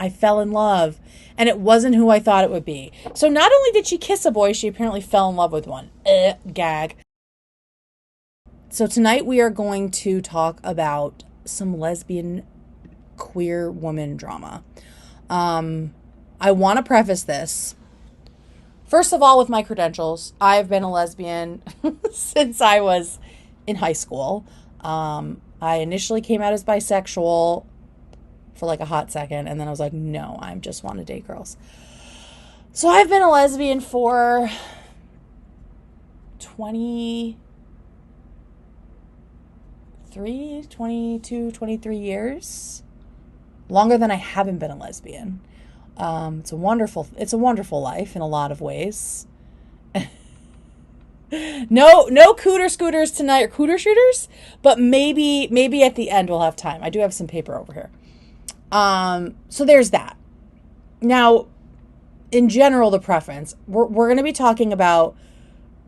I fell in love, and it wasn't who I thought it would be. So not only did she kiss a boy, she apparently fell in love with one. Gag. So tonight we are going to talk about some lesbian queer woman drama. I want to preface this, first of all, with my credentials. I've been a lesbian since I was in high school. I initially came out as bisexual for like a hot second, and then I was like, no, I just want to date girls. So I've been a lesbian for 23 years. Longer than I haven't been a lesbian. It's a wonderful life in a lot of ways. No cooter scooters tonight, or cooter shooters, but maybe at the end we'll have time. I do have some paper over here. So there's that. Now, in general, the preference, we're going to be talking about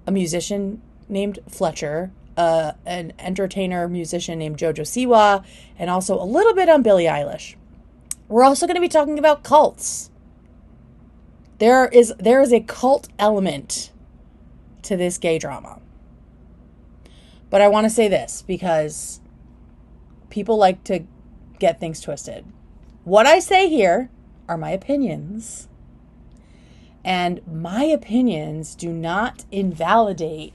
a musician named Fletcher, an entertainer musician named Jojo Siwa, and also a little bit on Billie Eilish. We're also going to be talking about cults. There is a cult element to this gay drama. But I want to say this because people like to get things twisted. What I say here are my opinions. And my opinions do not invalidate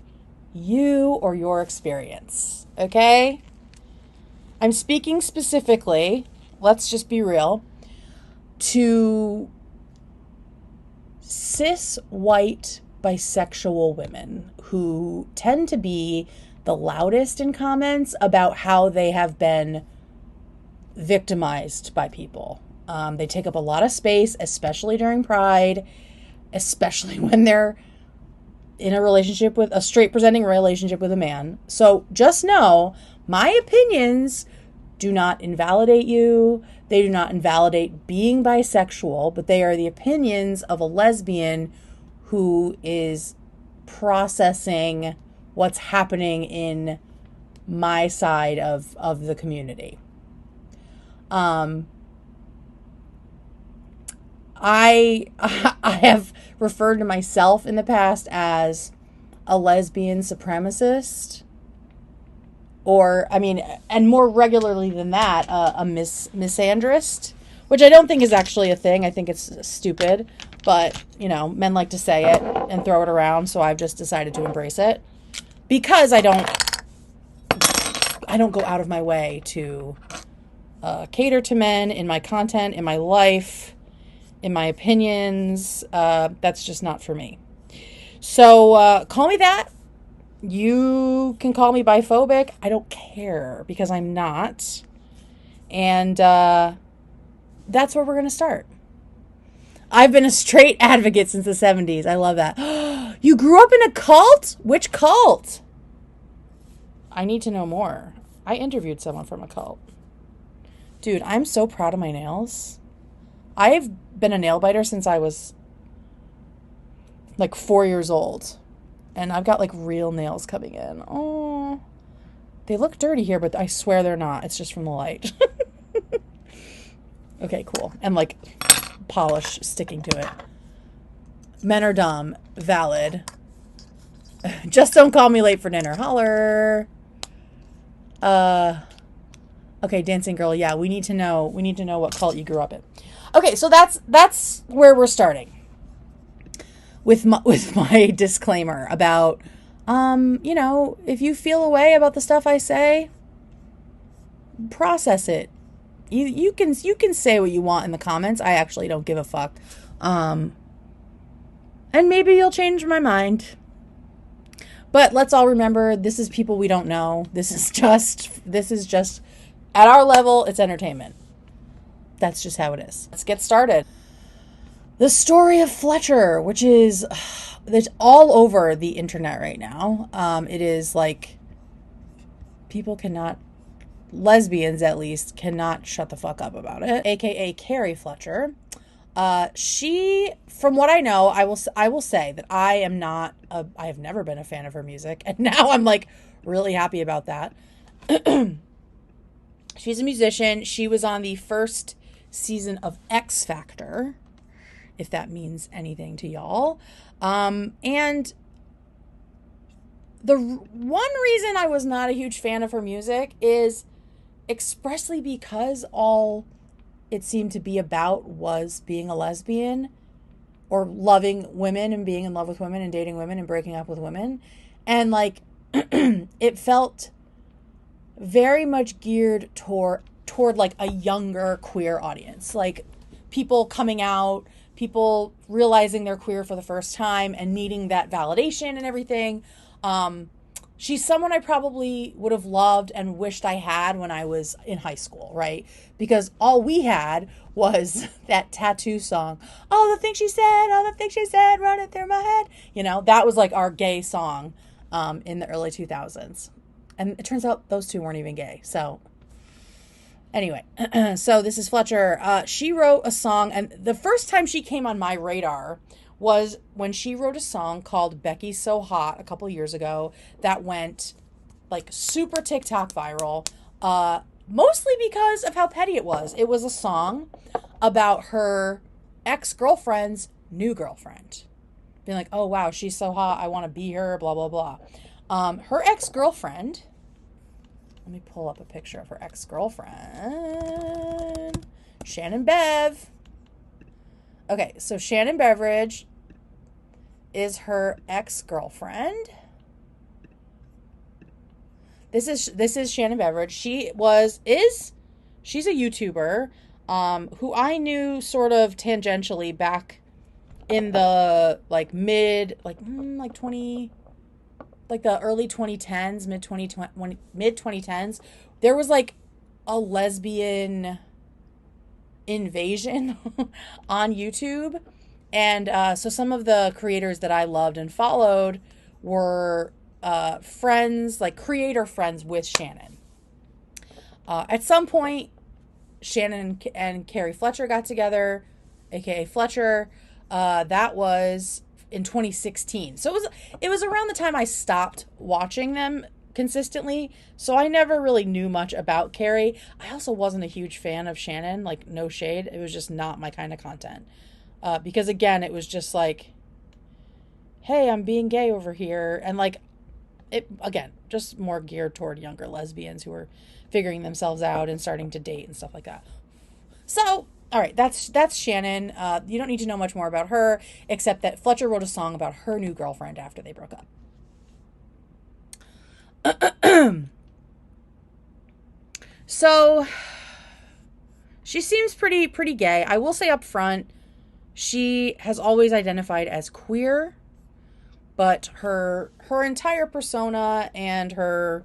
you or your experience. Okay? I'm speaking specifically, let's just be real, to cis white bisexual women who tend to be the loudest in comments about how they have been victimized by people. They take up a lot of space, especially during Pride, especially when they're in a straight presenting relationship with a man. So just know, my opinions do not invalidate you. They do not invalidate being bisexual, but they are the opinions of a lesbian who is processing what's happening in my side of the community. I have referred to myself in the past as a lesbian supremacist, and more regularly than that, a misandrist, which I don't think is actually a thing. I think it's stupid, but, men like to say it and throw it around, so I've just decided to embrace it because I don't go out of my way to cater to men in my content, in my life, in my opinions. That's just not for me. So call me that. You can call me biphobic. I don't care because I'm not. And that's where we're going to start. I've been a straight advocate since the 70s. I love that. You grew up in a cult? Which cult? I need to know more. I interviewed someone from a cult. Dude, I'm so proud of my nails. I've been a nail biter since I was like 4 years old. And I've got like real nails coming in. Oh, they look dirty here, but I swear they're not. It's just from the light. Okay, cool. And like polish sticking to it. Men are dumb. Valid. Just don't call me late for dinner. Holler. Okay, dancing girl. Yeah, we need to know what cult you grew up in. Okay, so that's where we're starting. With my disclaimer about, if you feel a way about the stuff I say, process it. You can say what you want in the comments. I actually don't give a fuck. And maybe you'll change my mind. But let's all remember, this is people we don't know. This is just at our level, it's entertainment. That's just how it is. Let's get started. The story of Fletcher, which is it's all over the internet right now. It is like lesbians at least, cannot shut the fuck up about it. AKA Carrie Fletcher. She, from what I know, I will say that I have never been a fan of her music, and now I'm like really happy about that. She's a musician. She was on the first season of X Factor, if that means anything to y'all. And the one reason I was not a huge fan of her music is expressly because all it seemed to be about was being a lesbian or loving women and being in love with women and dating women and breaking up with women. And like, it felt very much geared toward like a younger queer audience, like people coming out, people realizing they're queer for the first time and needing that validation and everything. She's someone I probably would have loved and wished I had when I was in high school, right? Because all we had was that Tattoo song. Oh, the thing she said, running through my head. You know, that was like our gay song in the early 2000s. And it turns out those two weren't even gay. So anyway, so this is Fletcher. She wrote a song, and the first time she came on my radar was when she wrote a song called Becky's So Hot a couple years ago that went like super TikTok viral, mostly because of how petty it was. It was a song about her ex-girlfriend's new girlfriend. Being like, oh wow, she's so hot, I want to be her, blah, blah, blah. Her ex-girlfriend, let me pull up a picture of her ex-girlfriend, Shannon Bev. Okay, so Shannon Beveridge is her ex-girlfriend. This is Shannon Beveridge. She's a YouTuber who I knew sort of tangentially back in the like the early 2010s, mid 2010s. There was like a lesbian invasion on YouTube, and so some of the creators that I loved and followed were friends, like creator friends with Shannon. At some point, Shannon and Carrie Fletcher got together, aka Fletcher. That was in 2016. So it was around the time I stopped watching them consistently, so I never really knew much about Carrie. I also wasn't a huge fan of Shannon, like no shade. It was just not my kind of content. Because again, it was just like, hey, I'm being gay over here. And like, it, again, just more geared toward younger lesbians who are figuring themselves out and starting to date and stuff like that. So, all right, that's Shannon. You don't need to know much more about her, except that Fletcher wrote a song about her new girlfriend after they broke up. So she seems pretty gay. I will say up front, she has always identified as queer, but her entire persona and her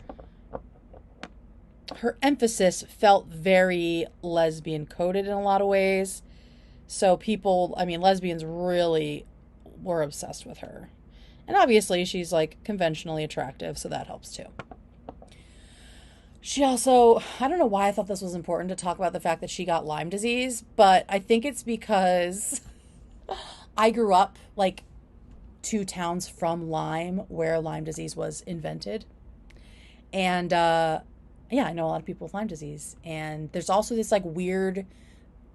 emphasis felt very lesbian coded in a lot of ways. So lesbians really were obsessed with her. And obviously she's like conventionally attractive, so that helps too. She also, I don't know why I thought this was important to talk about the fact that she got Lyme disease, but I think it's because I grew up like 2 towns from Lyme where Lyme disease was invented. And yeah, I know a lot of people with Lyme disease. And there's also this like weird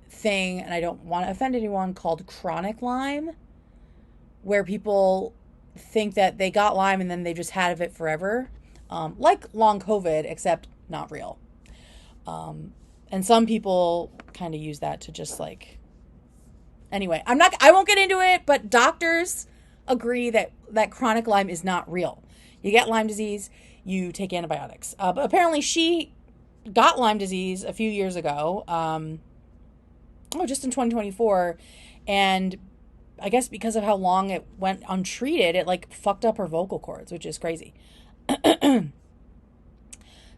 thing, and I don't want to offend anyone, called chronic Lyme, where people think that they got Lyme and then they just had it forever. Like long COVID, except not real. And some people kind of use that to just like, anyway, I won't get into it, but doctors agree that chronic Lyme is not real. You get Lyme disease, you take antibiotics. But apparently she got Lyme disease a few years ago, just in 2024, and I guess because of how long it went untreated, it like fucked up her vocal cords, which is crazy.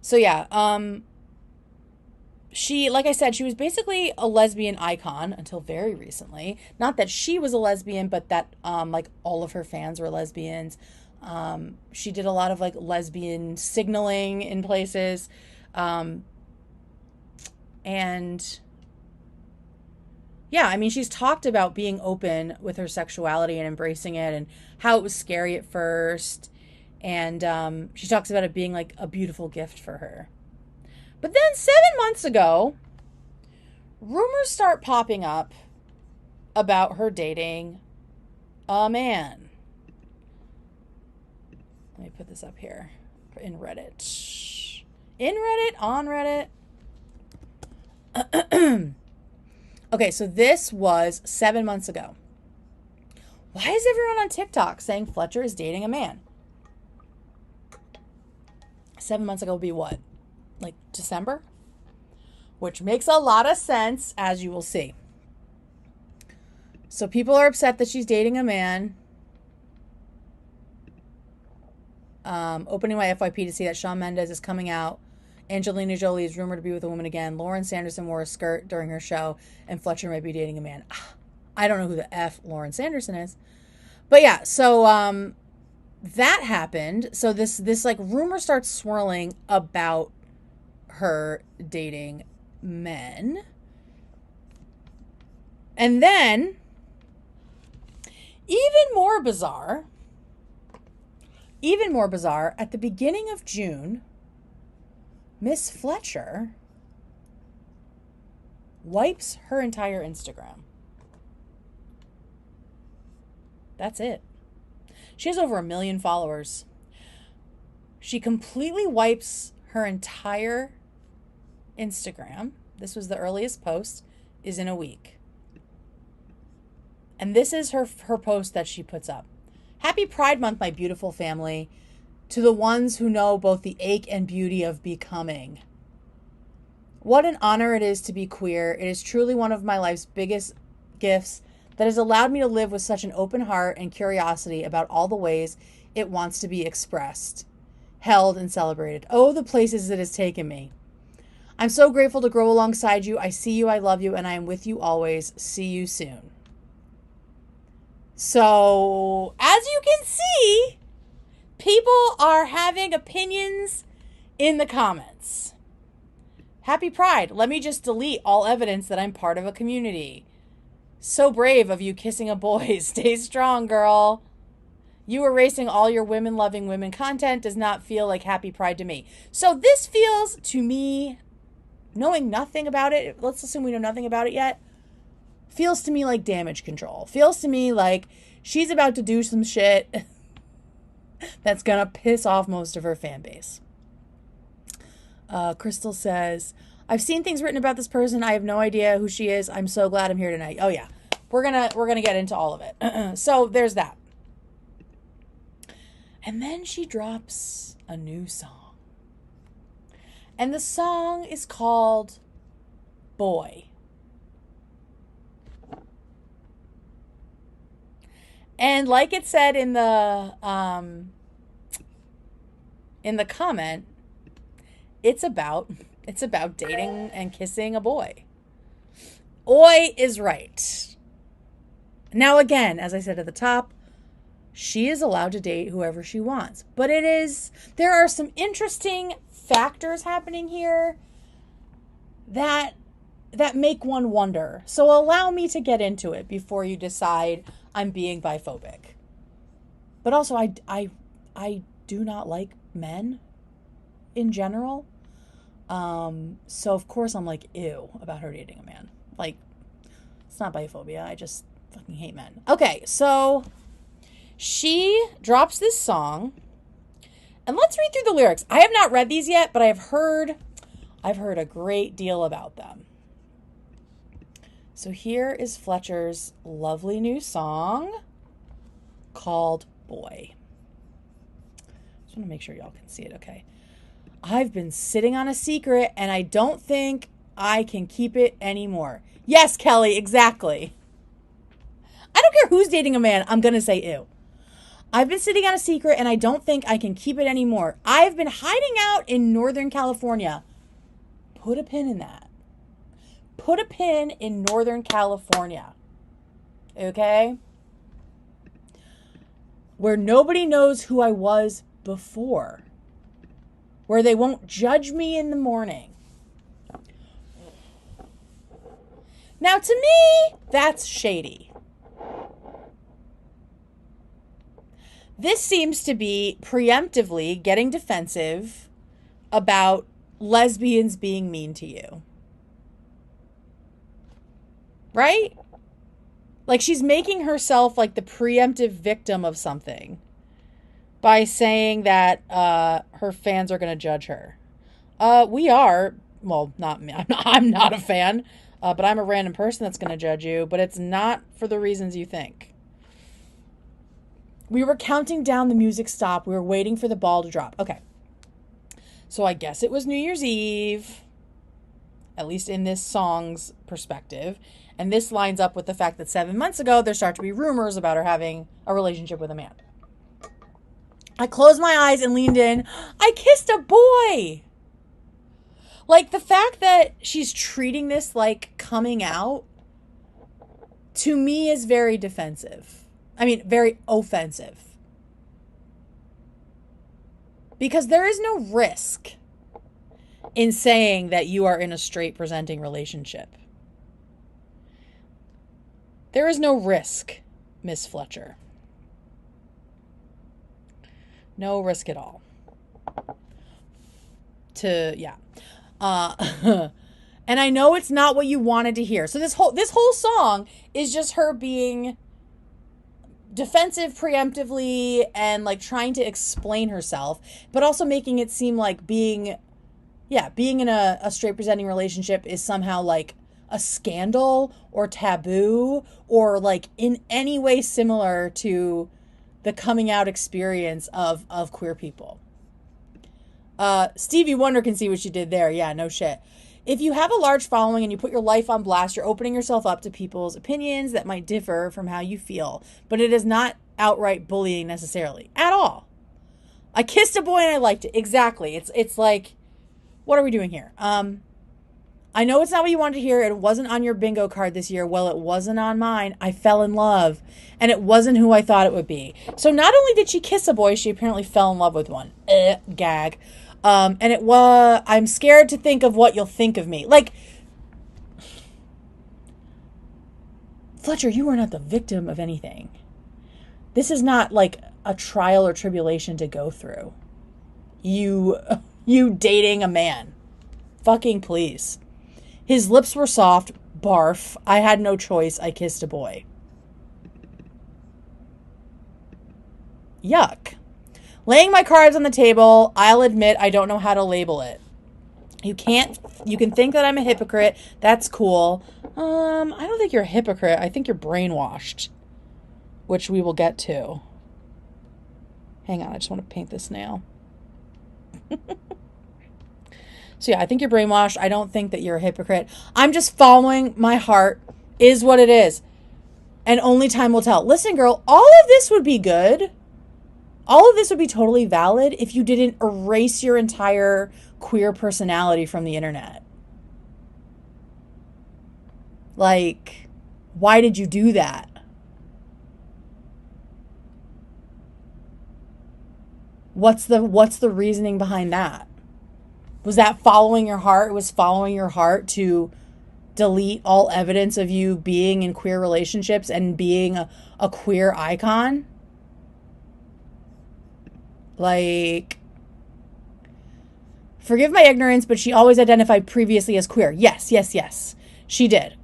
So yeah, she, like I said, she was basically a lesbian icon until very recently. Not that she was a lesbian, but that like all of her fans were lesbians. She did a lot of like lesbian signaling in places. And yeah, I mean, she's talked about being open with her sexuality and embracing it and how it was scary at first. And she talks about it being like a beautiful gift for her. But then 7 months ago, rumors start popping up about her dating a man. Let me put this up here in Reddit. In Reddit, on Reddit. Okay, so this was 7 months ago. Why is everyone on TikTok saying Fletcher is dating a man? 7 months ago would be what? Like December? Which makes a lot of sense, as you will see. So people are upset that she's dating a man. Opening my FYP to see that Shawn Mendes is coming out. Angelina Jolie is rumored to be with a woman again. Lauren Sanderson wore a skirt during her show, and Fletcher might be dating a man. I don't know who the F Lauren Sanderson is. But yeah, so that happened. So this like rumor starts swirling about her dating men. And then, even more bizarre, at the beginning of June, Miss Fletcher wipes her entire Instagram. That's it. She has over 1 million followers. She completely wipes her entire Instagram. This was the earliest post, is in a week. And this is her post that she puts up. Happy Pride Month, my beautiful family. To the ones who know both the ache and beauty of becoming. What an honor it is to be queer. It is truly one of my life's biggest gifts that has allowed me to live with such an open heart and curiosity about all the ways it wants to be expressed, held, and celebrated. Oh, the places it has taken me. I'm so grateful to grow alongside you. I see you, I love you, and I am with you always. See you soon. So, as you can see, people are having opinions in the comments. Happy Pride. Let me just delete all evidence that I'm part of a community. So brave of you kissing a boy. Stay strong, girl. You erasing all your women-loving women content does not feel like Happy Pride to me. So this feels to me, knowing nothing about it, let's assume we know nothing about it yet, feels to me like damage control. Feels to me like she's about to do some shit that's gonna piss off most of her fan base. Crystal says, I've seen things written about this person. I have no idea who she is. I'm so glad I'm here tonight. Oh yeah, we're gonna get into all of it. So there's that. And then she drops a new song. And the song is called Boy. And like it said in the comment, it's about dating and kissing a boy. Oi is right. Now again, as I said at the top, she is allowed to date whoever she wants. But there are some interesting factors happening here that make one wonder. So allow me to get into it before you decide I'm being biphobic. But also I do not like men in general. So of course I'm like, ew, about her dating a man. Like, it's not biphobia. I just fucking hate men. Okay, so she drops this song, and let's read through the lyrics. I have not read these yet, but I've heard a great deal about them. So here is Fletcher's lovely new song called Boy. Just want to make sure y'all can see it, okay? I've been sitting on a secret, and I don't think I can keep it anymore. Yes, Kelly, exactly. I don't care who's dating a man. I'm going to say ew. I've been sitting on a secret, and I don't think I can keep it anymore. I've been hiding out in Northern California. Put a pin in that. Put a pin in Northern California. Okay? Where nobody knows who I was before. Where they won't judge me in the morning. Now, to me, that's shady. This seems to be preemptively getting defensive about lesbians being mean to you. right? Like she's making herself like the preemptive victim of something by saying that her fans are going to judge her. We are, well, not me. I'm not a fan, but I'm a random person that's going to judge you, but it's not for the reasons you think. We were counting down, the music stopped. We were waiting for the ball to drop. Okay. So I guess it was New Year's Eve, at least in this song's perspective. And this lines up with the fact that 7 months ago, there started to be rumors about her having a relationship with a man. I closed my eyes and leaned in. I kissed a boy. Like, the fact that she's treating this like coming out, to me, is very defensive. I mean, very offensive. Because there is no risk in saying that you are in a straight presenting relationship. There is no risk, Miss Fletcher. No risk at all. And I know it's not what you wanted to hear. So this whole song is just her being defensive preemptively and like trying to explain herself, but also making it seem like being in a straight presenting relationship is somehow like a scandal or taboo or like in any way similar to the coming out experience of queer people. Stevie Wonder can see what she did there. Yeah, no shit. If you have a large following and you put your life on blast, you're opening yourself up to people's opinions that might differ from how you feel. But it is not outright bullying necessarily. At all. I kissed a boy and I liked it. Exactly. It's like, what are we doing here? I know it's not what you wanted to hear. It wasn't on your bingo card this year. Well, it wasn't on mine. I fell in love. And it wasn't who I thought it would be. So not only did she kiss a boy, she apparently fell in love with one. Gag. And it was, I'm scared to think of what you'll think of me. Like, Fletcher, you are not the victim of anything. This is not like a trial or tribulation to go through. You dating a man. Fucking please. His lips were soft. Barf. I had no choice. I kissed a boy. Yuck. Laying my cards on the table, I'll admit I don't know how to label it. You can think that I'm a hypocrite. That's cool. I don't think you're a hypocrite. I think you're brainwashed, which we will get to. Hang on, I just want to paint this nail. So yeah, I think you're brainwashed. I don't think that you're a hypocrite. I'm just following my heart, is what it is. And only time will tell. Listen, girl, all of this would be good. All of this would be totally valid if you didn't erase your entire queer personality from the internet. Like, why did you do that? What's the reasoning behind that? Was that following your heart? It was following your heart to delete all evidence of you being in queer relationships and being a queer icon? Like, forgive my ignorance, but she always identified previously as queer. Yes, she did.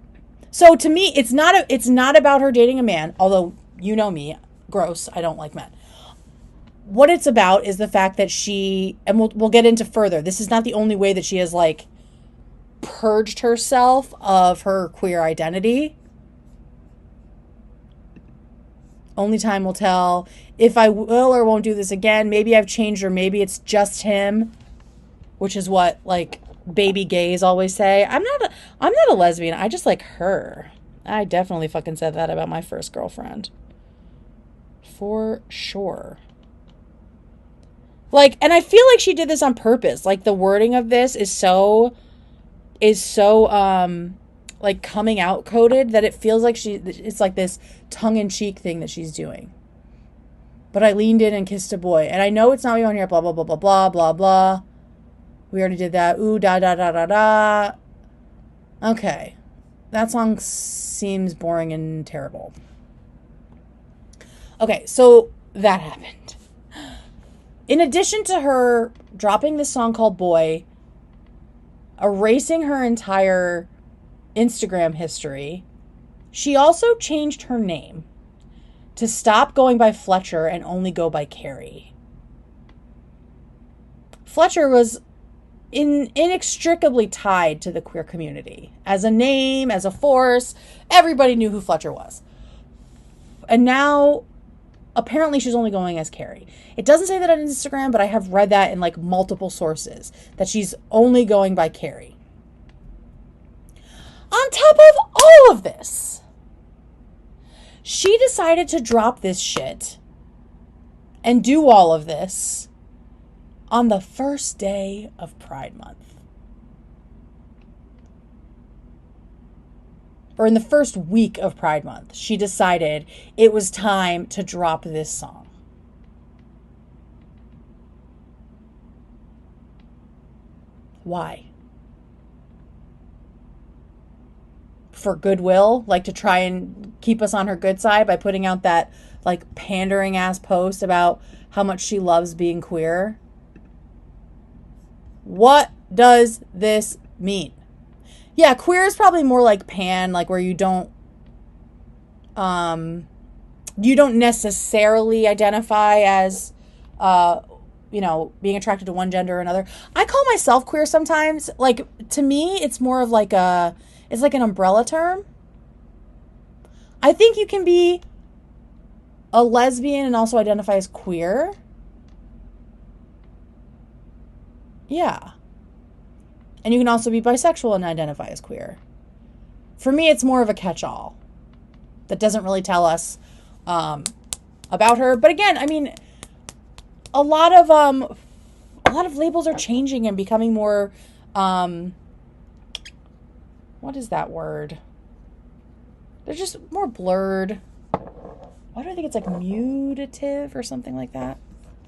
So to me, it's not about her dating a man, although you know me, gross, I don't like men. What it's about is the fact that she, and we'll get into further, this is not the only way that she has like purged herself of her queer identity. Only time will tell if I will or won't do this again. Maybe I've changed, or maybe it's just him, which is what like baby gays always say. I'm not a lesbian. I just like her. I definitely fucking said that about my first girlfriend. For sure. Like, and I feel like she did this on purpose. Like the wording of this is so like coming out coded that it feels like it's like this tongue-in-cheek thing that she's doing. But I leaned in and kissed a boy. And I know it's not what you want to hear, blah, blah, blah, blah, blah, blah, blah. We already did that. Ooh, da, da, da, da, da. Okay. That song seems boring and terrible. Okay, so that happened. In addition to her dropping this song called Boy, erasing her entire Instagram history, She also changed her name to stop going by Fletcher and only go by Carrie. Fletcher was inextricably tied to the queer community. As a name, as a force, everybody knew who Fletcher was. And now, apparently she's only going as Carrie. It doesn't say that on Instagram, but I have read that in like multiple sources, that she's only going by Carrie. On top of all of this, she decided to drop this shit and do all of this on the first day of Pride Month. Or in the first week of Pride Month, she decided it was time to drop this song. Why? For goodwill? Like to try and keep us on her good side by putting out that like pandering ass post about how much she loves being queer? What does this mean? Yeah, queer is probably more like pan, like where you don't necessarily identify as, being attracted to one gender or another. I call myself queer sometimes. Like, to me, it's more of like it's like an umbrella term. I think you can be a lesbian and also identify as queer. Yeah. And you can also be bisexual and identify as queer. For me, it's more of a catch-all that doesn't really tell us about her. But again, I mean, a lot of labels are changing and becoming more what is that word? They're just more blurred. Why do I think it's like mutative or something like that?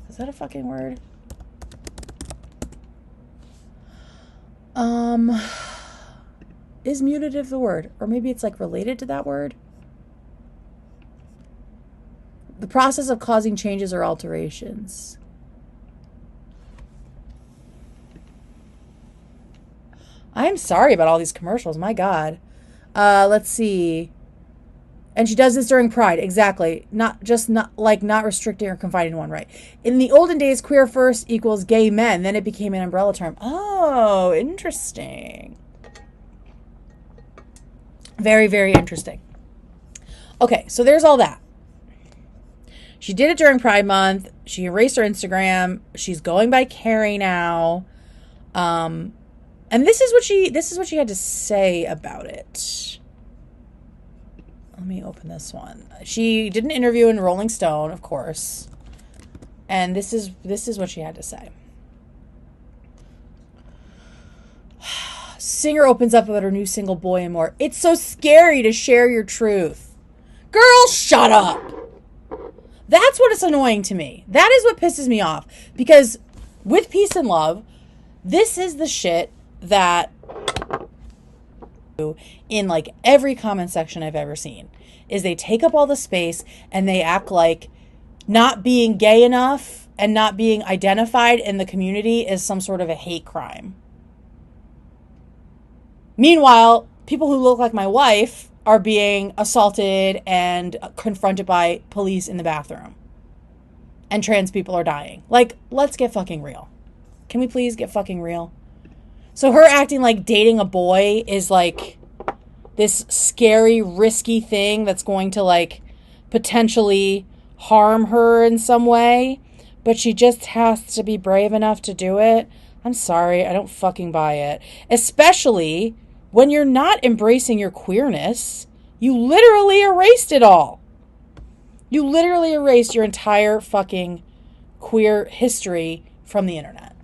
Is that a fucking word? Is mutative the word? Or maybe it's like related to that word? The process of causing changes or alterations. I'm sorry about all these commercials. My God. Let's see. And she does this during Pride. Exactly. Not restricting or confining one, right? In the olden days, queer first equals gay men. Then it became an umbrella term. Oh, interesting. Very, very interesting. Okay, so there's all that. She did it during Pride Month. She erased her Instagram. She's going by Carrie now. And this is what she had to say about it. Let me open this one. She did an interview in Rolling Stone, of course. And this is what she had to say. Singer opens up about her new single Boy and More. It's so scary to share your truth. Girl, shut up. That's what is annoying to me. That is what pisses me off. Because with peace and love, this is the shit that in like every comment section I've ever seen is they take up all the space and they act like not being gay enough and not being identified in the community is some sort of a hate crime. Meanwhile, people who look like my wife are being assaulted and confronted by police in the bathroom. And trans people are dying. Like, let's get fucking real. Can we please get fucking real? So her acting like dating a boy is like this scary, risky thing that's going to like potentially harm her in some way, but she just has to be brave enough to do it. I'm sorry, I don't fucking buy it. Especially when you're not embracing your queerness. You literally erased it all. You literally erased your entire fucking queer history from the internet.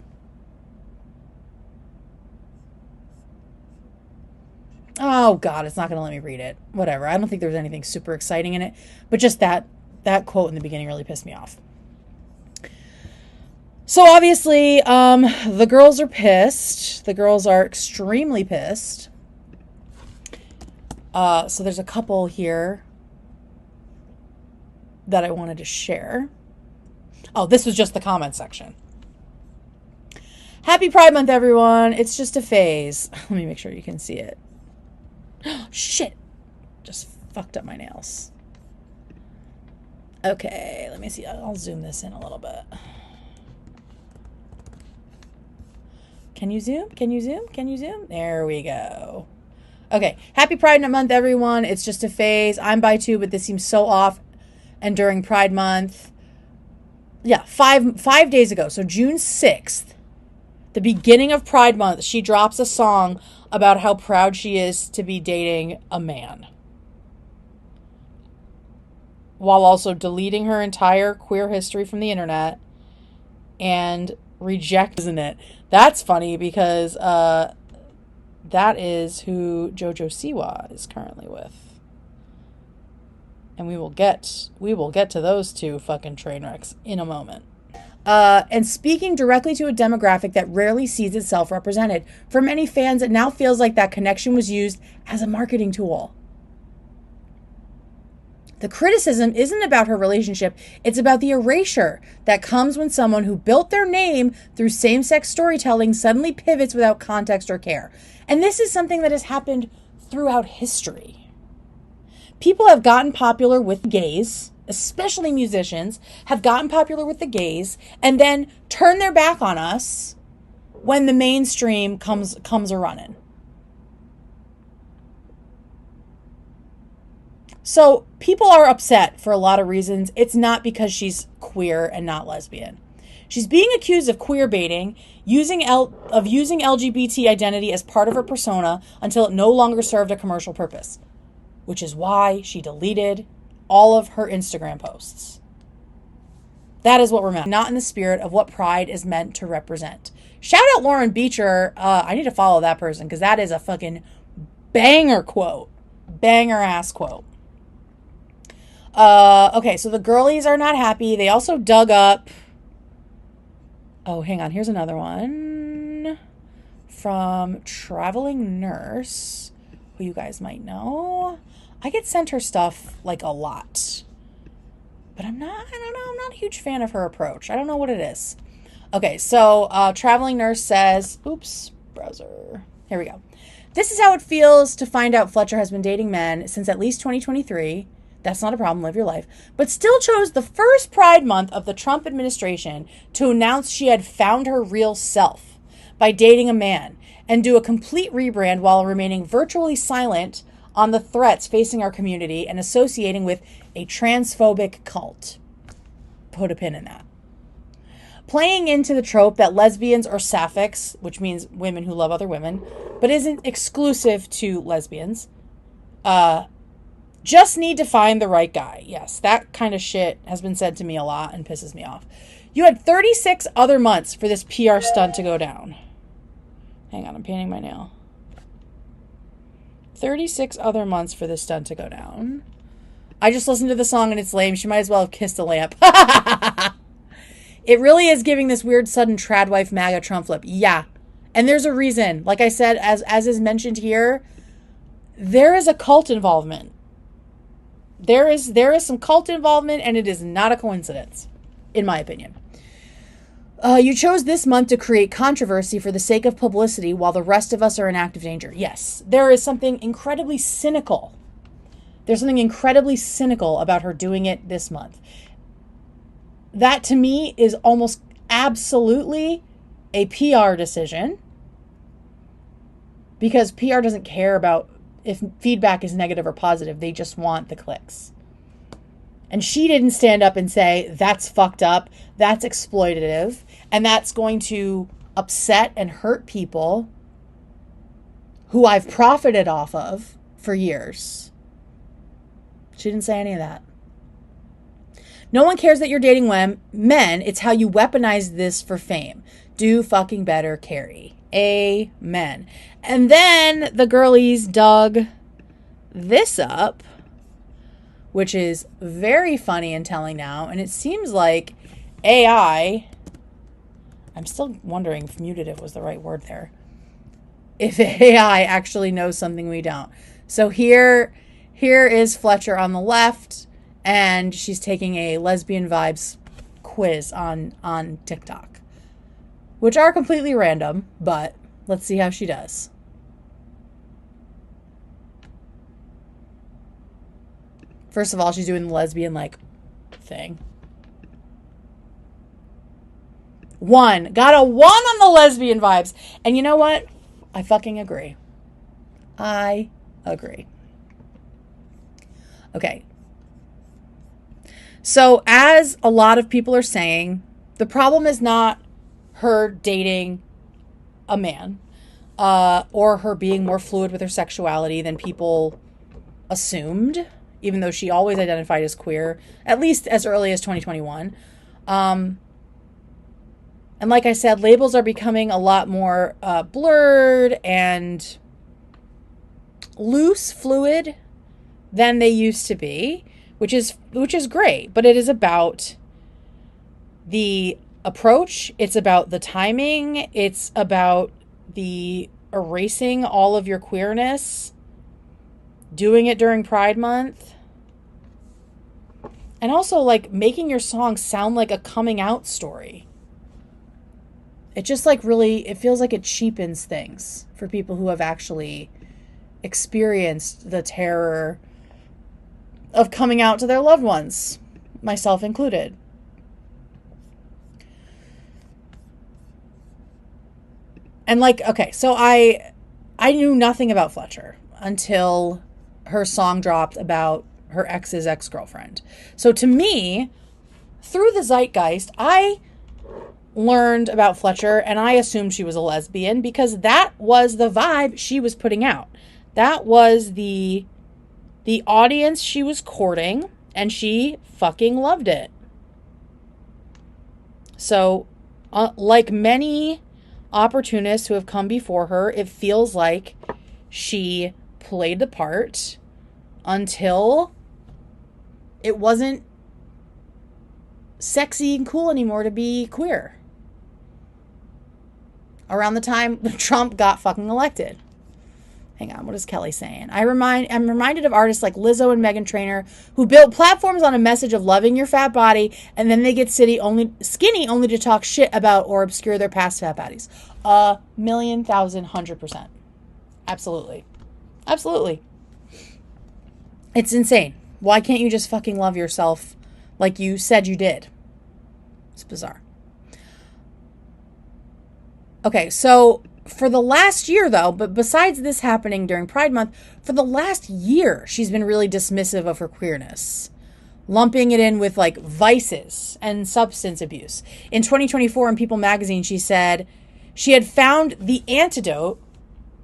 Oh, God, it's not going to let me read it. Whatever. I don't think there's anything super exciting in it. But just that quote in the beginning really pissed me off. So, obviously, the girls are pissed. The girls are extremely pissed. So there's a couple here that I wanted to share. Oh, this was just the comment section. Happy Pride Month, everyone. It's just a phase. Let me make sure you can see it. Shit. Just fucked up my nails. Okay, let me see. I'll zoom this in a little bit. Can you zoom? Can you zoom? Can you zoom? There we go. Okay. Happy Pride Month, everyone. It's just a phase. I'm bi too, but this seems so off. And during Pride Month, yeah, five days ago, so June 6th, the beginning of Pride Month, she drops a song about how proud she is to be dating a man, while also deleting her entire queer history from the internet and rejecting it. That's funny because that is who Jojo Siwa is currently with. And we will get to those two fucking train wrecks in a moment. And speaking directly to a demographic that rarely sees itself represented. For many fans, it now feels like that connection was used as a marketing tool. The criticism isn't about her relationship, it's about the erasure that comes when someone who built their name through same-sex storytelling suddenly pivots without context or care. And this is something that has happened throughout history. People have gotten popular with gays, especially musicians, have gotten popular with the gays, and then turn their back on us when the mainstream comes a-running. So people are upset for a lot of reasons. It's not because she's queer and not lesbian. She's being accused of queer baiting, using LGBT identity as part of her persona until it no longer served a commercial purpose, which is why she deleted all of her Instagram posts. That is what we're meant. Not in the spirit of what Pride is meant to represent. Shout out Lauren Beecher. I need to follow that person because that is a fucking banger quote. Banger ass quote. Okay, so the girlies are not happy. They also dug up... Oh, hang on. Here's another one from Traveling Nurse, who you guys might know. I get sent her stuff like a lot, but I'm not a huge fan of her approach. I don't know what it is. Okay, so Traveling Nurse says, oops, browser. Here we go. This is how it feels to find out Fletcher has been dating men since at least 2023. That's not a problem, live your life. But still chose the first Pride Month of the Trump administration to announce she had found her real self by dating a man and do a complete rebrand while remaining virtually silent on the threats facing our community and associating with a transphobic cult. Put a pin in that. Playing into the trope that lesbians are sapphics, which means women who love other women, but isn't exclusive to lesbians, just need to find the right guy. Yes, that kind of shit has been said to me a lot and pisses me off. You had 36 other months for this PR stunt to go down. Hang on, I'm painting my nail. 36 other months for this stunt to go down. I just listened to the song and it's lame. She might as well have kissed a lamp. It really is giving this weird sudden trad wife MAGA Trump flip. Yeah. And there's a reason. Like I said, as is mentioned here, there is a cult involvement. There is some cult involvement, and it is not a coincidence, in my opinion. You chose this month to create controversy for the sake of publicity while the rest of us are in active danger. Yes, there is something incredibly cynical. There's something incredibly cynical about her doing it this month. That, to me, is almost absolutely a PR decision, because PR doesn't care about if feedback is negative or positive. They just want the clicks. And she didn't stand up and say, that's fucked up, that's exploitative, and that's going to upset and hurt people who I've profited off of for years. She didn't say any of that. No one cares that you're dating men. It's how you weaponize this for fame. Do fucking better, Carrie. Amen. And then the girlies dug this up, which is very funny and telling now. And it seems like AI, I'm still wondering if mutative was the right word there, if AI actually knows something we don't. So here is Fletcher on the left, and she's taking a lesbian vibes quiz on TikTok, which are completely random, but let's see how she does. First of all, she's doing the lesbian, like, thing. 1. Got a 1 on the lesbian vibes. And you know what? I fucking agree. I agree. Okay. So, as a lot of people are saying, the problem is not her dating a man, or her being more fluid with her sexuality than people assumed, even though she always identified as queer, at least as early as 2021. And like I said, labels are becoming a lot more blurred and loose, fluid than they used to be, which is great, but it is about the approach, it's about the timing, it's about the erasing all of your queerness, doing it during Pride Month, and also like making your song sound like a coming out story. It just like really, it feels like it cheapens things for people who have actually experienced the terror of coming out to their loved ones, myself included. And like, okay, so I knew nothing about Fletcher until her song dropped about her ex's ex-girlfriend. So to me, through the zeitgeist, I learned about Fletcher and I assumed she was a lesbian because that was the vibe she was putting out. That was the audience she was courting, and she fucking loved it. So, like many opportunists who have come before her, it feels like she played the part until it wasn't sexy and cool anymore to be queer. Around the time Trump got fucking elected. Hang on, what is Kelly saying? I'm reminded of artists like Lizzo and Meghan Trainor who built platforms on a message of loving your fat body, and then they get skinny only to talk shit about or obscure their past fat bodies. 1,000,100%. Absolutely. Absolutely. It's insane. Why can't you just fucking love yourself like you said you did? It's bizarre. Okay, so for the last year, though, but besides this happening during Pride Month, for the last year, she's been really dismissive of her queerness, lumping it in with like vices and substance abuse. In 2024, in People magazine, she said she had found the antidote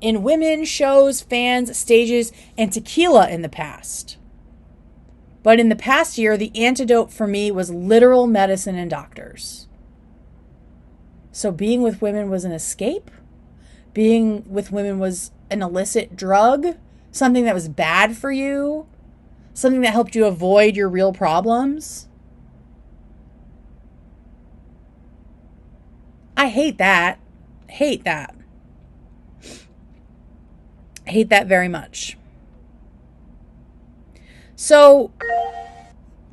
in women, shows, fans, stages, and tequila in the past. But in the past year, the antidote for me was literal medicine and doctors. So being with women was an escape? Being with women was an illicit drug? Something that was bad for you? Something that helped you avoid your real problems? I hate that. Hate that. Hate that very much. So,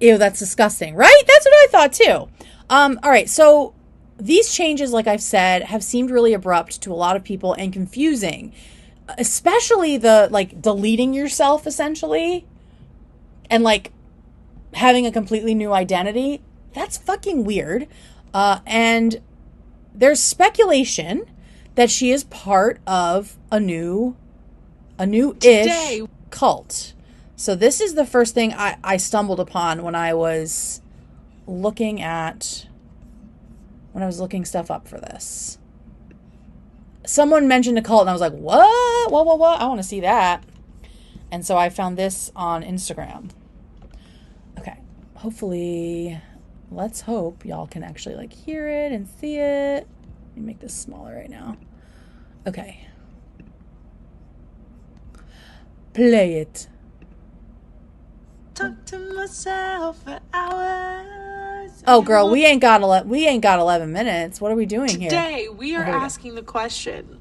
ew, that's disgusting, right? That's what I thought too. All right, so these changes, like I've said, have seemed really abrupt to a lot of people and confusing, especially the like deleting yourself essentially and like having a completely new identity. That's fucking weird. And there's speculation that she is part of a new-ish cult. So this is the first thing I stumbled upon when I was looking stuff up for this. Someone mentioned a cult and I was like, what? What? I want to see that. And so I found this on Instagram. Okay. Hopefully, let's hope y'all can actually like hear it and see it. Let me make this smaller right now. Okay. Play it. Talk to myself for hours. Oh, girl, we ain't got 11 minutes. What are we doing here? Today, we are asking the question: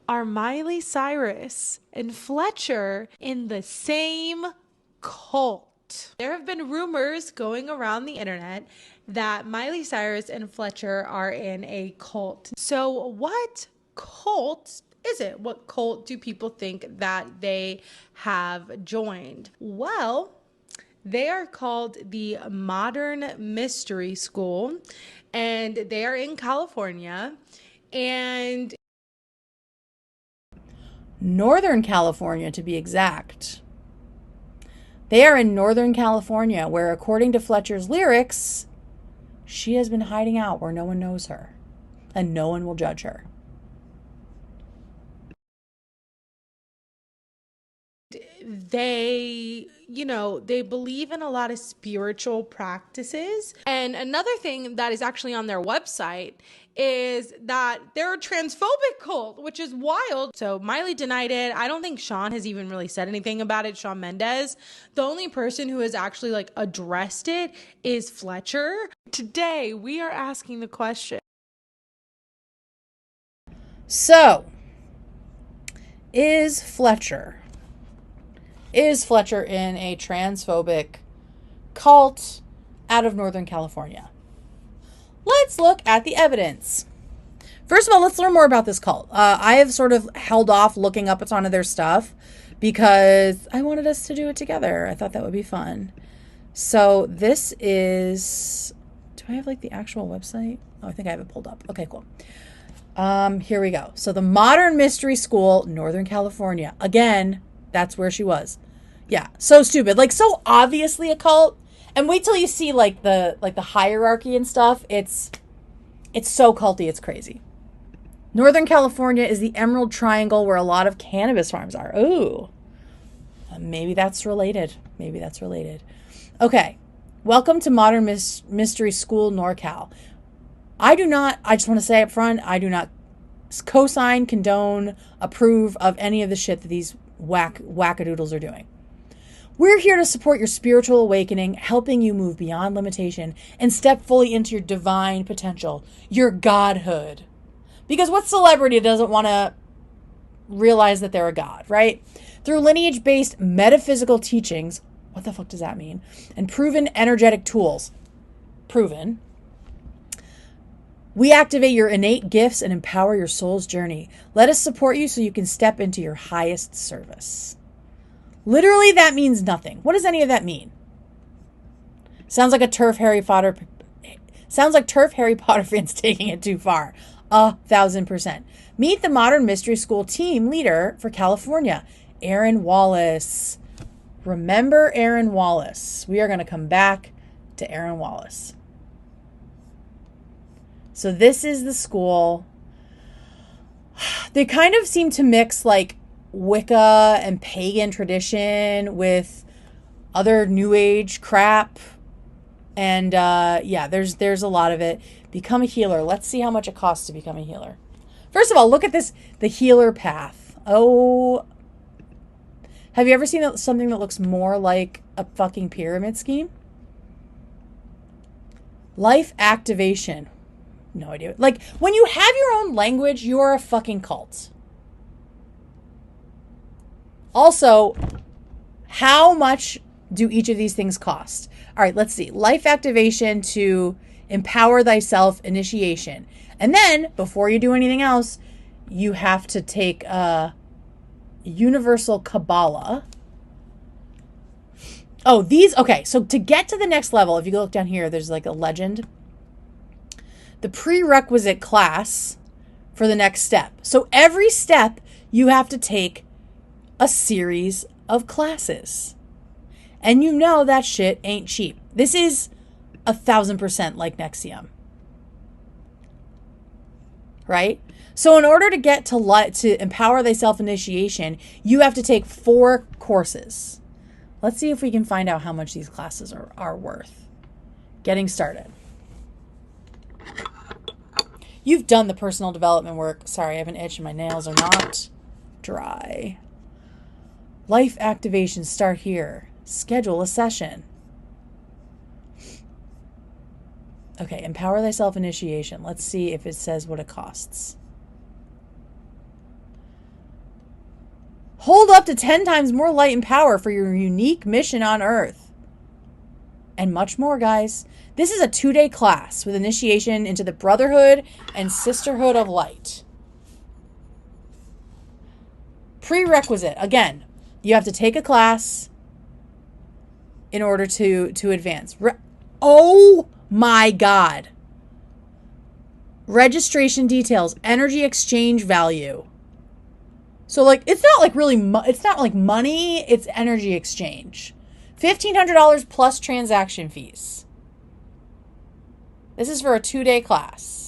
are Miley Cyrus and Fletcher in the same cult? There have been rumors going around the internet that Miley Cyrus and Fletcher are in a cult. So, what cult is it? What cult do people think that they have joined? Well, they are called the Modern Mystery School, and they are in California. And Northern California, to be exact. They are in Northern California, where, according to Fletcher's lyrics, she has been hiding out where no one knows her, and no one will judge her. They, they believe in a lot of spiritual practices. And another thing that is actually on their website is that they're a transphobic cult, which is wild. So Miley denied it. I don't think Shawn has even really said anything about it. Shawn Mendes. The only person who has actually addressed it is Fletcher. Today, we are asking the question. So, is Fletcher in a transphobic cult out of Northern California? Let's look at the evidence. First of all, let's learn more about this cult. I have sort of held off looking up a ton of their stuff because I wanted us to do it together. I thought that would be fun. So this is... Do I have the actual website? Oh, I think I have it pulled up. Okay, cool. Here we go. So the Modern Mystery School, Northern California. Again, that's where she was. Yeah, so stupid. So obviously a cult. And wait till you see the hierarchy and stuff. It's so culty, it's crazy. Northern California is the Emerald Triangle where a lot of cannabis farms are. Ooh. Maybe that's related. Okay. Welcome to Modern Mystery School, NorCal. I just want to say up front, I do not co-sign, condone, approve of any of the shit that these wackadoodles are doing. We're here to support your spiritual awakening, helping you move beyond limitation and step fully into your divine potential, your godhood. Because what celebrity doesn't want to realize that they're a god, right? Through lineage-based metaphysical teachings, what the fuck does that mean? And proven energetic tools. Proven. We activate your innate gifts and empower your soul's journey. Let us support you so you can step into your highest service. Literally, that means nothing. What does any of that mean? Sounds like turf Harry Potter fans taking it too far. 1,000%. Meet the Modern Mystery School team leader for California, Aaron Wallace. Remember Aaron Wallace. We are going to come back to Aaron Wallace. So this is the school. They kind of seem to mix Wicca and pagan tradition with other new age crap. And there's a lot of it. Become a healer. Let's see how much it costs to become a healer. First of all, look at this, the healer path. Oh, have you ever seen something that looks more like a fucking pyramid scheme? Life activation. No idea. When you have your own language, you're a fucking cult. Also, how much do each of these things cost? All right, let's see. Life activation to empower thyself initiation. And then, before you do anything else, you have to take Universal Kabbalah. Oh, okay. So to get to the next level, if you look down here, there's a legend. The prerequisite class for the next step. So every step, you have to take a series of classes. And that shit ain't cheap. This is 1,000% like NXIVM. Right? So in order to get to empower thyself initiation, you have to take 4 courses. Let's see if we can find out how much these classes are worth. Getting started. You've done the personal development work. Sorry, I have an itch and my nails are not dry. Life activation, start here. Schedule a session. Okay, empower thyself initiation. Let's see if it says what it costs. Hold up to 10 times more light and power for your unique mission on Earth. And much more, guys. This is a 2-day class with initiation into the Brotherhood and Sisterhood of Light. Prerequisite. Again, you have to take a class in order to advance. Oh my God. Registration details, energy exchange value. So like, it's not like really, it's not like money, it's energy exchange. $1,500 plus transaction fees. This is for a 2-day class.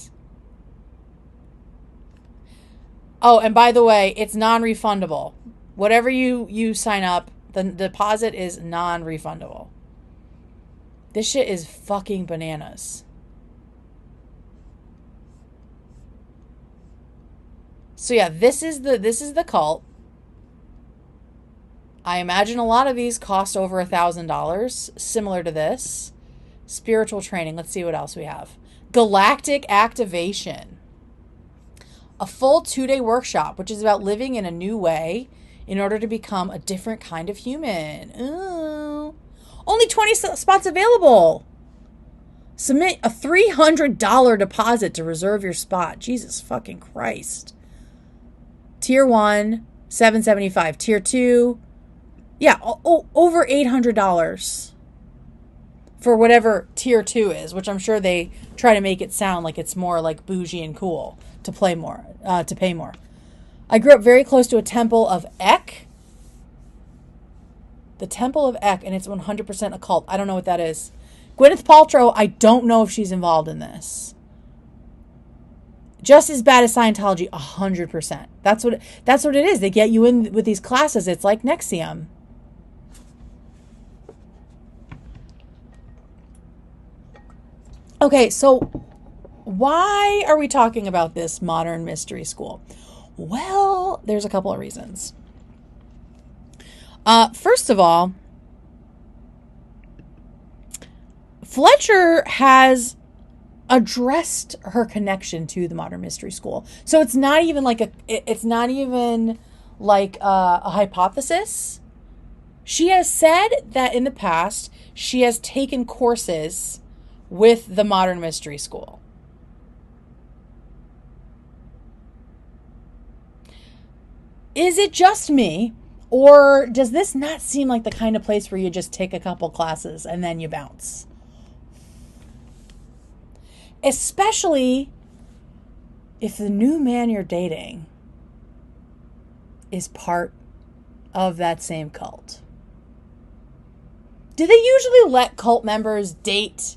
Oh, and by the way, it's non-refundable. Whatever you sign up, the deposit is non-refundable. This shit is fucking bananas. So yeah, this is the cult. I imagine a lot of these cost over $1,000, similar to this. Spiritual training. Let's see what else we have. Galactic activation. A full 2-day workshop, which is about living in a new way in order to become a different kind of human. Ooh. Only 20 spots available. Submit a $300 deposit to reserve your spot. Jesus fucking Christ. Tier 1, $775. Tier 2, yeah, over $800 for whatever tier 2 is, which I'm sure they try to make it sound like it's more like bougie and cool to pay more. I grew up very close to a temple of Ek. The Temple of Ek, and it's 100% a cult. I don't know what that is. Gwyneth Paltrow, I don't know if she's involved in this. Just as bad as Scientology, 100%. That's what it is. They get you in with these classes. It's like NXIVM. Okay, so why are we talking about this modern mystery school? Well, there's a couple of reasons. First of all, Fletcher has addressed her connection to the modern mystery school. So it's not even like a hypothesis. She has said that in the past she has taken courses with the modern mystery school. Is it just me, or does this not seem like the kind of place where you just take a couple classes and then you bounce? Especially if the new man you're dating is part of that same cult. Do they usually let cult members date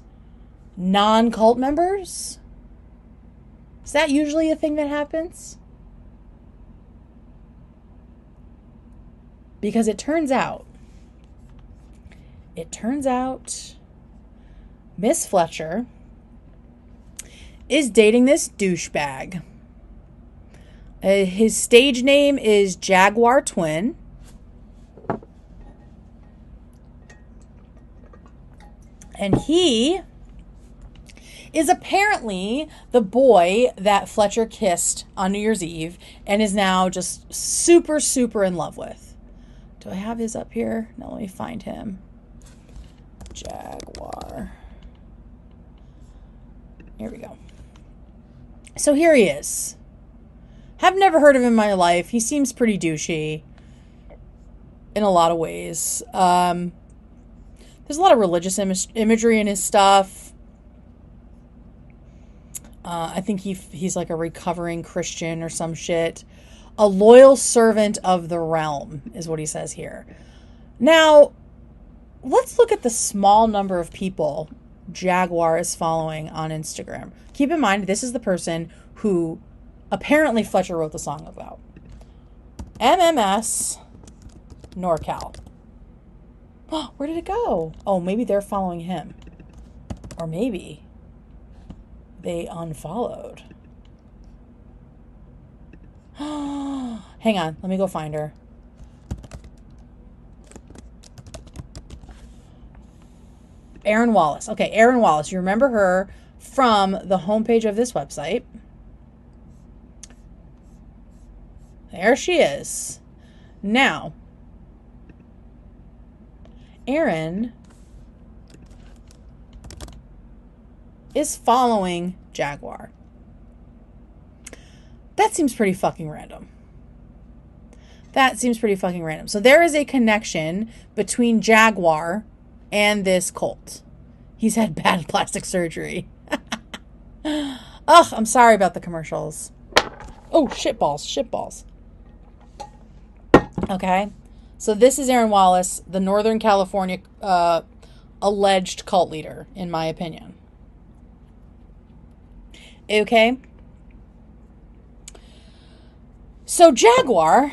non-cult members? Is that usually a thing that happens? Because it turns out Miss Fletcher is dating this douchebag. His stage name is Jaguar Twin. And he is apparently the boy that Fletcher kissed on New Year's Eve and is now just super, super in love with. Do I have his up here? No, let me find him. Jaguar. Here we go. So here he is. Have never heard of him in my life. He seems pretty douchey in a lot of ways. There's a lot of religious imagery in his stuff. I think he's like a recovering Christian or some shit. A loyal servant of the realm is what he says here. Now, let's look at the small number of people Jaguar is following on Instagram. Keep in mind, this is the person who apparently Fletcher wrote the song about. MMS NorCal. Oh, where did it go? Oh, maybe they're following him. Or maybe they unfollowed. Hang on, let me go find her. Erin Wallace. Okay, Erin Wallace. You remember her from the homepage of this website. There she is. Now, Erin is following Jaguar. That seems pretty fucking random. That seems pretty fucking random. So there is a connection between Jaguar and this cult. He's had bad plastic surgery. Ugh, I'm sorry about the commercials. Oh, shitballs. Okay. So this is Aaron Wallace, the Northern California alleged cult leader, in my opinion. Okay. So Jaguar,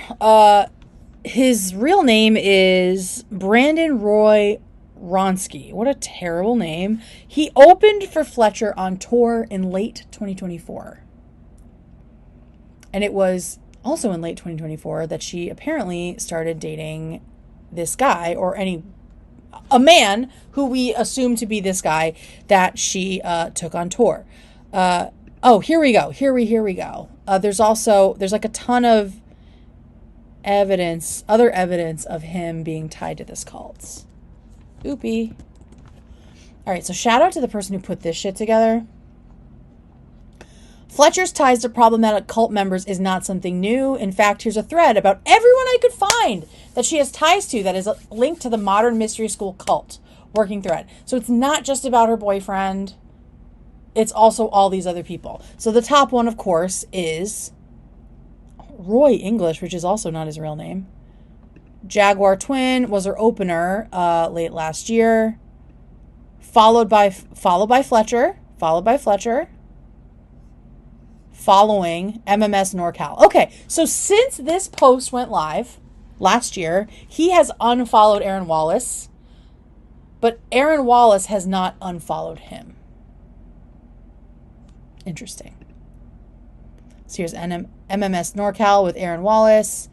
his real name is Brandon Roy Ronsky. What a terrible name. He opened for Fletcher on tour in late 2024. And it was also in late 2024 that she apparently started dating this guy, or a man who we assume to be this guy that she took on tour. Here we go. There's like a ton of other evidence of him being tied to this cult. Oopie. All right, so shout out to the person who put this shit together. Fletcher's ties to problematic cult members is not something new. In fact, here's a thread about everyone I could find that she has ties to that is linked to the Modern Mystery School cult working thread. So it's not just about her boyfriend. It's also all these other people. So the top one, of course, is Roy English, which is also not his real name. Jaguar Twin was her opener late last year. Followed by Fletcher. Following MMS NorCal. Okay, so since this post went live last year, he has unfollowed Aaron Wallace, but Aaron Wallace has not unfollowed him. Interesting. So here's MMS NorCal with Aaron Wallace.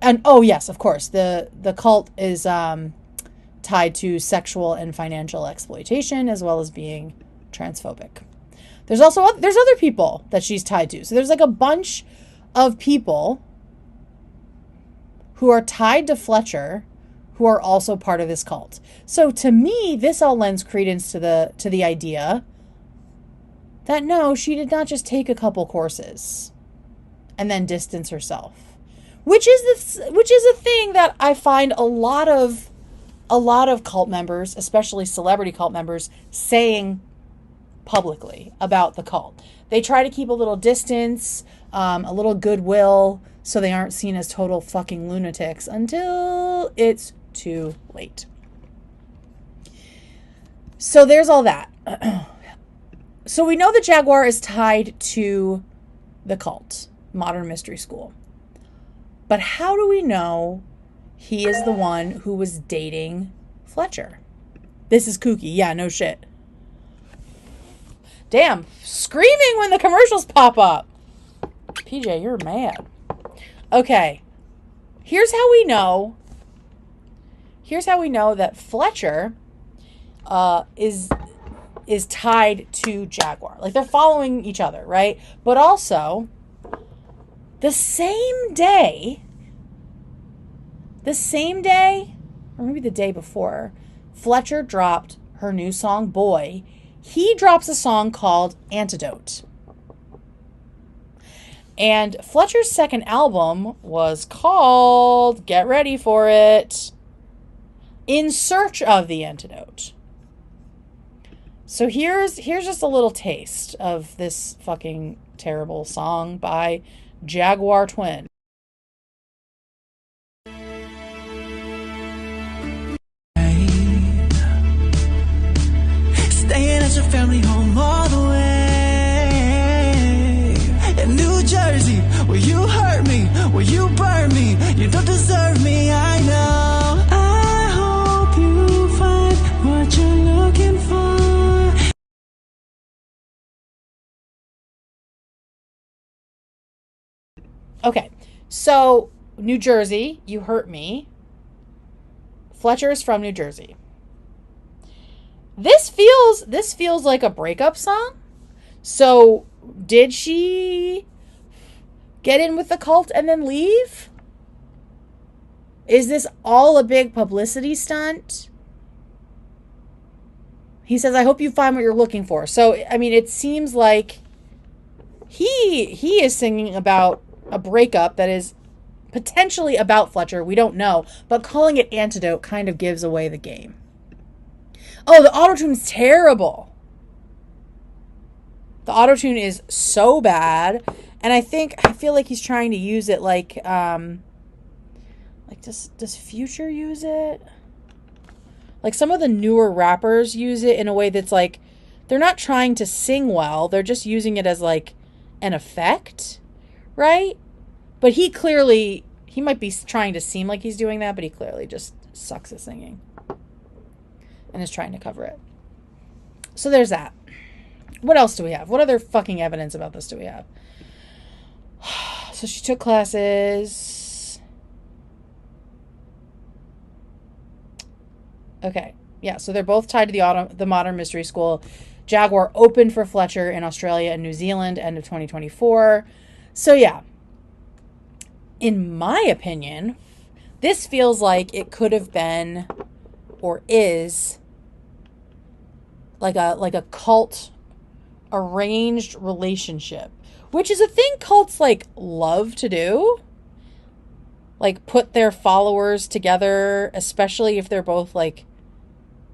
And, oh, yes, of course, the cult is tied to sexual and financial exploitation as well as being transphobic. There's other people that she's tied to. So there's like a bunch of people who are tied to Fletcher who are also part of this cult. So to me, this all lends credence to the idea that no, she did not just take a couple courses and then distance herself. Which is a thing that I find a lot of cult members, especially celebrity cult members, saying publicly about the cult. They try to keep a little distance, a little goodwill, so they aren't seen as total fucking lunatics until it's too late. So there's all that. So we know that Jaguar is tied to the cult, Modern Mystery School. But how do we know he is the one who was dating Fletcher? This is kooky. Yeah, no shit. Damn, screaming when the commercials pop up. PJ, you're mad. Okay, here's how we know that Fletcher is tied to Jaguar. Like, they're following each other, right? But also, the same day, or maybe the day before, Fletcher dropped her new song, Boy. He drops a song called Antidote. And Fletcher's second album was called, get ready for it, In Search of the Antidote. So here's just a little taste of this fucking terrible song by Jaguar Twin. Staying at your family home all the way. In New Jersey, where you hurt me, where you burn me. You don't deserve me, I know. I hope you find what you're looking for. Okay, so New Jersey, you hurt me. Fletcher is from New Jersey. This feels like a breakup song. So did she get in with the cult and then leave? Is this all a big publicity stunt? He says, I hope you find what you're looking for. So, I mean, it seems like he is singing about a breakup that is potentially about Fletcher. We don't know. But calling it antidote kind of gives away the game. Oh, the auto-tune's terrible. The auto-tune is so bad. And I feel like he's trying to use it like does Future use it? Like some of the newer rappers use it in a way that's like, they're not trying to sing well. They're just using it as like an effect, right? But he might be trying to seem like he's doing that, but he clearly just sucks at singing and is trying to cover it. So there's that. What else do we have? What other fucking evidence about this do we have? So she took classes. Okay. Yeah, so they're both tied to the Modern Mystery School. Jaguar opened for Fletcher in Australia and New Zealand end of 2024. So yeah. In my opinion, this feels like it could have been or is like a cult arranged relationship, which is a thing cults like love to do. Like put their followers together, especially if they're both like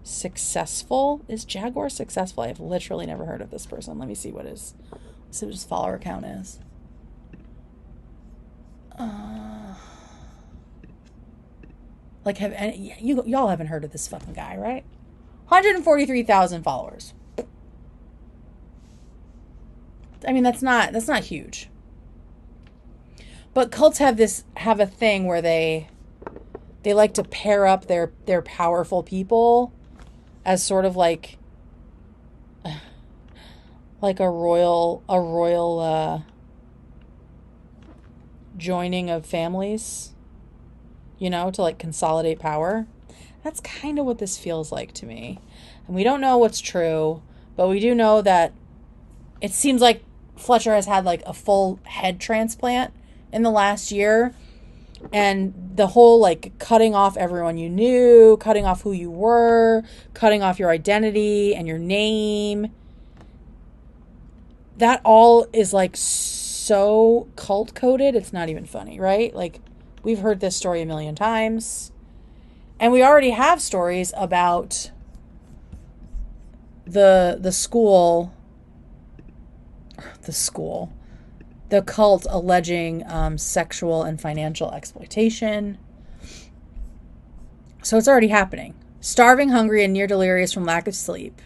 successful. Is Jaguar successful? I've literally never heard of this person. Let me see what his follower count is. Like y'all haven't heard of this fucking guy, right? 143,000 followers. I mean, that's not huge. But cults have a thing where they like to pair up their powerful people as sort of like a royal joining of families, you know, to like consolidate power. That's kind of what this feels like to me. And we don't know what's true, but we do know that it seems like Fletcher has had like a full head transplant in the last year. And the whole like cutting off everyone you knew, cutting off who you were, cutting off your identity and your name, that all is like so cult coded, it's not even funny, right? Like we've heard this story a million times. And we already have stories about the cult alleging sexual and financial exploitation. So it's already happening. Starving, hungry, and near delirious from lack of sleep.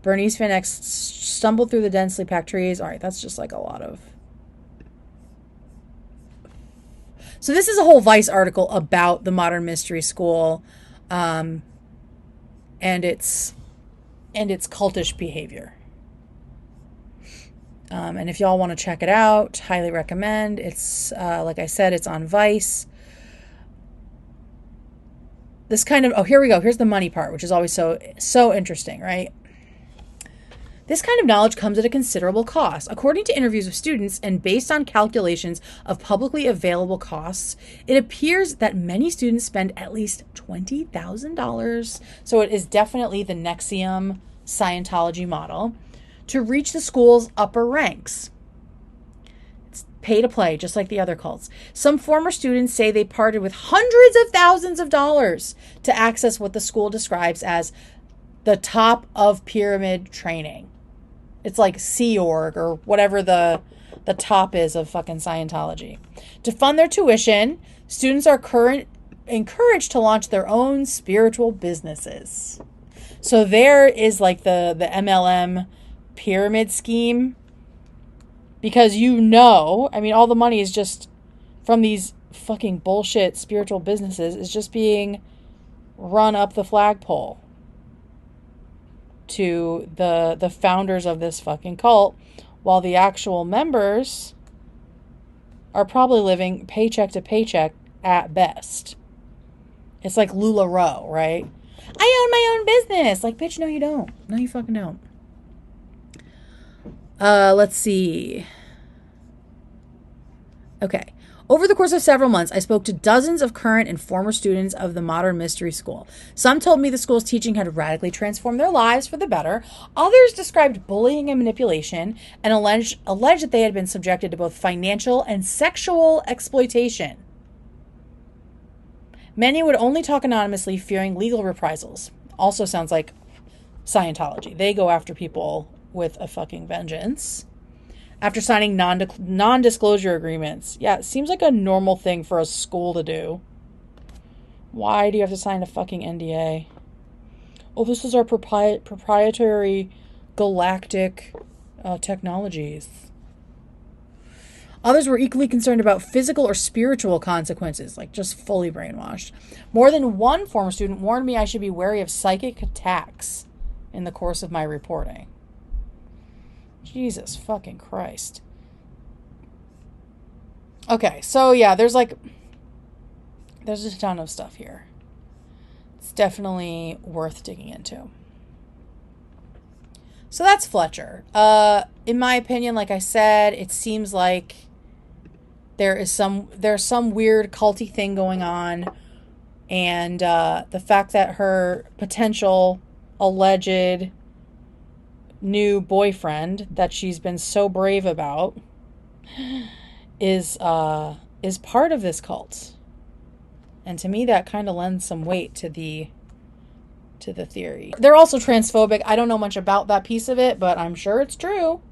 Bernice Van X stumbled through the densely packed trees. All right, that's just like a lot of... So this is a whole Vice article about the Modern Mystery School and its cultish behavior. And if y'all want to check it out, highly recommend. It's, like I said, it's on Vice. This kind of, oh, here we go. Here's the money part, which is always so interesting, right? This kind of knowledge comes at a considerable cost. According to interviews with students and based on calculations of publicly available costs, it appears that many students spend at least $20,000. So it is definitely the NXIVM Scientology model to reach the school's upper ranks. It's pay to play, just like the other cults. Some former students say they parted with hundreds of thousands of dollars to access what the school describes as the top of pyramid training. It's like Sea Org or whatever the top is of fucking Scientology. To fund their tuition, students are encouraged to launch their own spiritual businesses. So there is like the MLM pyramid scheme, because I mean, all the money is just from these fucking bullshit spiritual businesses is just being run up the flagpole to the founders of this fucking cult, while the actual members are probably living paycheck to paycheck at best. It's like LuLaRoe, right? I own my own business. Like, bitch, no you don't. No you fucking don't. Let's see. Okay. Over the course of several months, I spoke to dozens of current and former students of the Modern Mystery School. Some told me the school's teaching had radically transformed their lives for the better. Others described bullying and manipulation and alleged that they had been subjected to both financial and sexual exploitation. Many would only talk anonymously, fearing legal reprisals. Also sounds like Scientology. They go after people with a fucking vengeance. After signing non-disclosure agreements. Yeah, it seems like a normal thing for a school to do. Why do you have to sign a fucking NDA? Oh, this is our proprietary galactic technologies. Others were equally concerned about physical or spiritual consequences, like just fully brainwashed. More than one former student warned me I should be wary of psychic attacks in the course of my reporting. Jesus fucking Christ. Okay, so yeah, there's a ton of stuff here. It's definitely worth digging into. So that's Fletcher. In my opinion, like I said, it seems like there's some weird culty thing going on, and the fact that her potential alleged new boyfriend that she's been so brave about is part of this cult. And to me that kind of lends some weight to the theory. They're also transphobic. I don't know much about that piece of it, but I'm sure it's true.